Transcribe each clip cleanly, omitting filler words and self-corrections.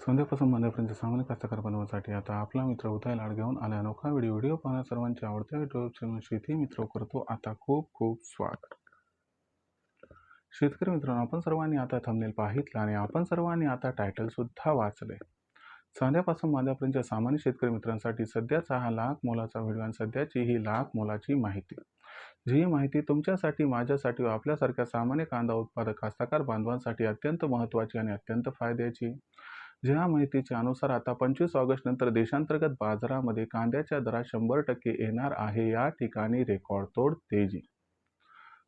संध्यापासून बांध्यापर्यंत सामान्य कास्तकार बनवण्यासाठी आता आपला मित्र उदय लाड घेऊन आला अनोखा व्हिडिओ पाहण्या सर्वांच्या आवडत्या युट्यूब चॅनल शेती मित्र करतो आता खूप खूप स्वागत. शेतकरी मित्रांनो, आपण सर्वांनी आता थंबनेल पाहितलं आणि आपण सर्वांनी आता टायटल सुद्धा वाचले. संध्यापासून बांध्यापर्यंत सामान्य शेतकरी मित्रांसाठी सध्याचा हा लाख मोलाचा व्हिडिओ आणि सध्याची ही लाख मोलाची माहिती, जी माहिती तुमच्यासाठी, माझ्यासाठी व आपल्यासारख्या सामान्य कांदा उत्पादक कास्तकार बांधवांसाठी अत्यंत महत्त्वाची आणि अत्यंत फायद्याची. ज्या माहितीच्या अनुसार आता 25 ऑगस्ट नंतर देशांतर्गत बाजारामध्ये कांद्याच्या दरात 100% येणार आहे. या ठिकाणी रेकॉर्डतोड तेजी.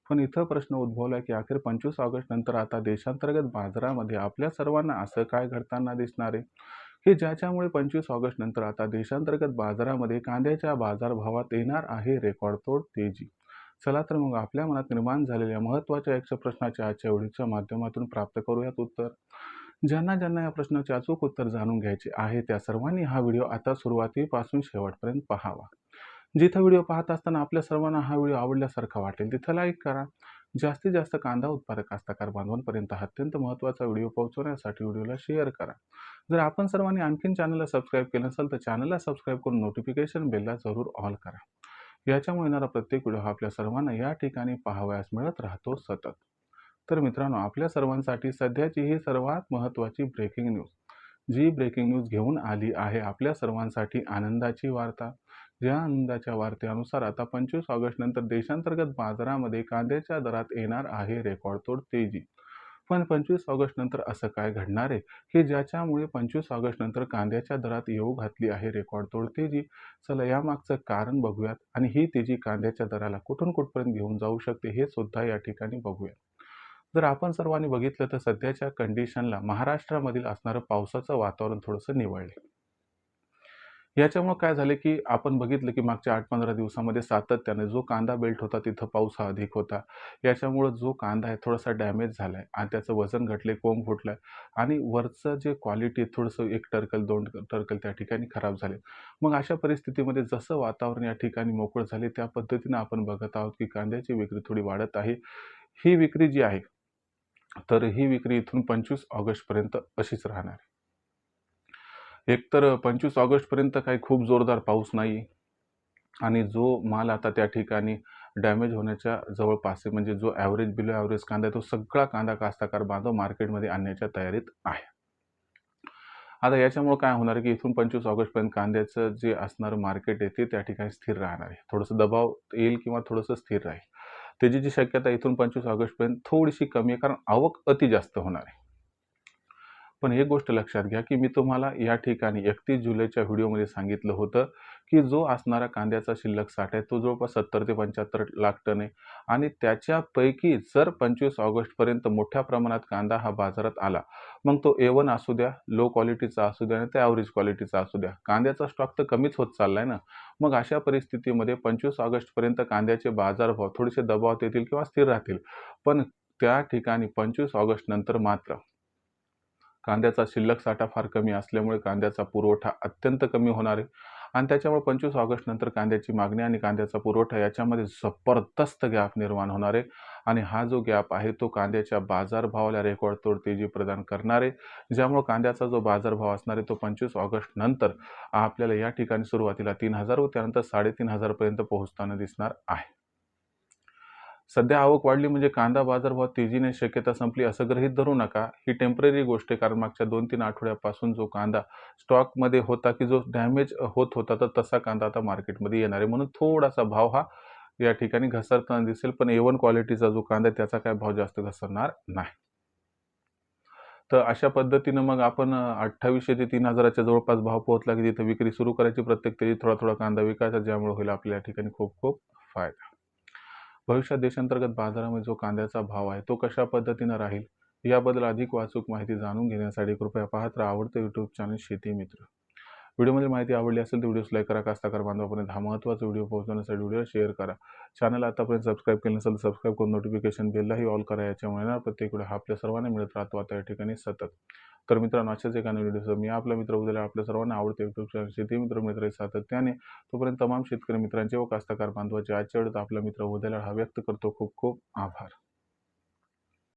पण इथं प्रश्न उद्भवला की अखेर 25 ऑगस्ट नंतर आता देशांतर्गत बाजारामध्ये आपल्या सर्वांना असं काय घडताना दिसणार आहे की ज्याच्यामुळे 25 ऑगस्ट नंतर आता देशांतर्गत बाजारामध्ये कांद्याच्या बाजारभावात येणार आहे रेकॉर्डतोड तेजी. चला तर मग आपल्या मनात निर्माण झालेल्या महत्त्वाच्या यक्ष प्रश्नाच्या आजच्या व्हिडिओच्या माध्यमातून प्राप्त करूयात उत्तर. ज्यांना ज्यांना या प्रश्नाचे अचूक उत्तर जाणून घ्यायचे आहे त्या सर्वांनी हा व्हिडिओ आता सुरुवातीपासून शेवटपर्यंत पाहावा. जिथं व्हिडिओ पाहत असताना आपल्या सर्वांना हा व्हिडिओ आवडल्यासारखा वाटेल तिथं लाईक करा. जास्तीत जास्त कांदा उत्पादक कास्तकार बांधवांपर्यंत हा अत्यंत महत्त्वाचा व्हिडिओ पोहोचवण्यासाठी व्हिडिओला शेअर करा. जर आपण सर्वांनी आणखीन चॅनलला सबस्क्राईब केलं नसेल तर चॅनलला सबस्क्राईब करून नोटिफिकेशन बेलला जरूर ऑल करा. याच्यामुळे येणारा प्रत्येक व्हिडिओ हा आपल्या सर्वांना या ठिकाणी पाहावयास मिळत राहतो सतत. तर मित्रांनो, आपल्या सर्वांसाठी सध्याची ही सर्वात महत्त्वाची ब्रेकिंग न्यूज, जी ब्रेकिंग न्यूज घेऊन आली आहे आपल्या सर्वांसाठी आनंदाची वार्ता. ज्या आनंदाच्या वार्तेनुसार आता 25 ऑगस्ट नंतर देशांतर्गत बाजारामध्ये कांद्याच्या दरात येणार आहे रेकॉर्डतोड तेजी. पण 25 ऑगस्ट नंतर असं काय घडणार आहे की ज्याच्यामुळे 25 ऑगस्ट नंतर कांद्याच्या दरात येऊ घातली आहे रेकॉर्डतोड तेजी. चला यामागचं कारण बघूयात आणि ही तेजी कांद्याच्या दराला कुठून कुठपर्यंत घेऊन जाऊ शकते हे सुद्धा या ठिकाणी बघूयात. जर आपण सर्वांनी बघितलं तर सध्याच्या कंडिशनला महाराष्ट्रामधील असणारं पावसाचं वातावरण थोडंसं निवळले. याच्यामुळे काय झाले की आपण बघितलं की मागच्या 8-15 दिवसामध्ये सातत्याने जो कांदा बेल्ट होता तिथं पाऊस हा अधिक होता. याच्यामुळं जो कांदा आहे थोडासा डॅमेज झाला आहे आणि त्याचं वजन घटले, कोंब फुटला आणि वरचं जे क्वालिटी थोडंसं 1 टर्कल 2 टर्कल त्या ठिकाणी खराब झाले. मग अशा परिस्थितीमध्ये जसं वातावरण या ठिकाणी मोकळं झाले त्या पद्धतीनं आपण बघत आहोत की कांद्याची विक्री थोडी वाढत आहे. ही विक्री जी आहे तर ही विक्री इथून 25 ऑगस्टपर्यंत अशीच राहणार आहे. एकतर 25 ऑगस्टपर्यंत काही खूप जोरदार पाऊस नाही आणि जो माल आता त्या ठिकाणी डॅमेज होण्याच्या जवळपास आहे, म्हणजे जो ॲव्हरेज बिलो ॲव्हरेज कांदा आहे तो सगळा कांदा कास्तकार बांधव मार्केटमध्ये आणण्याच्या तयारीत आहे. आता याच्यामुळे काय होणार आहे की इथून 25 ऑगस्टपर्यंत कांद्याचं जे असणारं मार्केट आहे ते त्या ठिकाणी स्थिर राहणार आहे. थोडंसं दबाव येईल किंवा थोडंसं स्थिर राहील. तेजीची शक्यता इथून 25 ऑगस्टपर्यंत थोडीशी कमी आहे, कारण आवक अति जास्त होणार आहे. पण एक गोष्ट लक्षात घ्या की मी तुम्हाला या ठिकाणी 31 जुलैच्या व्हिडिओमध्ये सांगितलं होतं की जो असणारा कांद्याचा शिल्लक साठा आहे तो जवळपास 70 ते 75 लाख टन आहे आणि त्याच्यापैकी जर 25 ऑगस्टपर्यंत मोठ्या प्रमाणात कांदा हा बाजारात आला, मग तो A1 असू द्या, लो क्वालिटीचा असू द्या आणि त्या ॲव्हरेज क्वालिटीचा असू द्या, कांद्याचा स्टॉक तर कमीच होत चाललाय ना. मग अशा परिस्थितीमध्ये 25 ऑगस्टपर्यंत कांद्याचे बाजारभाव थोडेसे दबावात येतील किंवा स्थिर राहतील. पण त्या ठिकाणी 25 ऑगस्ट नंतर मात्र कांद्याचा शिल्लक साठा फार कमी असल्यामुळे कांद्याचा पुरवठा अत्यंत कमी होणार आहे आणि त्याच्यामुळे 25 ऑगस्ट नंतर कांद्याची मागणी आणि कांद्याचा पुरवठा याच्यामध्ये जबरदस्त गॅप निर्माण होणार आहे आणि हा जो गॅप आहे तो कांद्याच्या बाजारभावाला रेकॉर्डतोड तेजी प्रदान करणार आहे. ज्यामुळे कांद्याचा जो बाजारभाव असणार आहे तो 25 ऑगस्ट नंतर आपल्याला या ठिकाणी सुरुवातीला 3000 व त्यानंतर 3500 पर्यंत पोहोचताना दिसणार आहे. सध्या आवक वाढली म्हणजे कांदा बाजारभावात तेजीने शक्यता संपली असं गृहीत धरू नका. ही टेम्पररी गोष्ट आहे, कारण मागच्या 2-3 आठवड्यापासून जो कांदा स्टॉकमध्ये होता की जो डॅमेज होत होता तर तसा कांदा आता मार्केटमध्ये येणार आहे, म्हणून थोडासा भाव हा या ठिकाणी घसरताना दिसेल. पण A1 क्वालिटीचा जो कांदा आहे त्याचा काय भाव जास्त घसरणार नाही. तर अशा पद्धतीनं मग आपण 2800 ते 3000च्या जवळपास भाव पोहोचला की तिथे विक्री सुरू करायची. प्रत्येक तेजी थोडा थोडा कांदा विकायचा, ज्यामुळे होईल आपल्या या ठिकाणी खूप खूप फायदा. भविष्यात देशांतर्गत बाजारामध्ये जो कांद्याचा भाव आहे तो कशा पद्धतीनं राहील याबद्दल अधिक वाचूक माहिती जाणून घेण्यासाठी कृपया पाहत राहा आवडतं यूट्यूब चॅनल शेती मित्र. व्हिडिओमध्ये माहिती आवडली असेल तर व्हिडिओस लाईक करा. कास्तकार बांधवापर्यंत हा महत्त्वाचा व्हिडिओ पोहोचवण्यासाठी व्हिडिओ शेअर करा. चॅनल आतापर्यंत सबस्क्राईब केलं नसेल तर सबस्क्राईब करून नोटिफिकेशन बेललाही ऑल करा. याच्यामुळे येणार प्रत्येक व्हिडिओ हा आपल्या सर्वांना मिळत राहतो आता या ठिकाणी सतत. तर मित्रांनो, अशाच एका व्हिडिओसह मी आपला मित्र उद्याला आपल्या सर्वांना आवडते यूट्यूब चॅनल शेती मित्र मित्र सातत्याने. तोपर्यंत तमाम शेतकरी मित्रांचे व कास्तकार बांधवाचे आजच्या वेळेत आपला मित्र उद्याला हा व्यक्त करतो. खूप खूप आभार.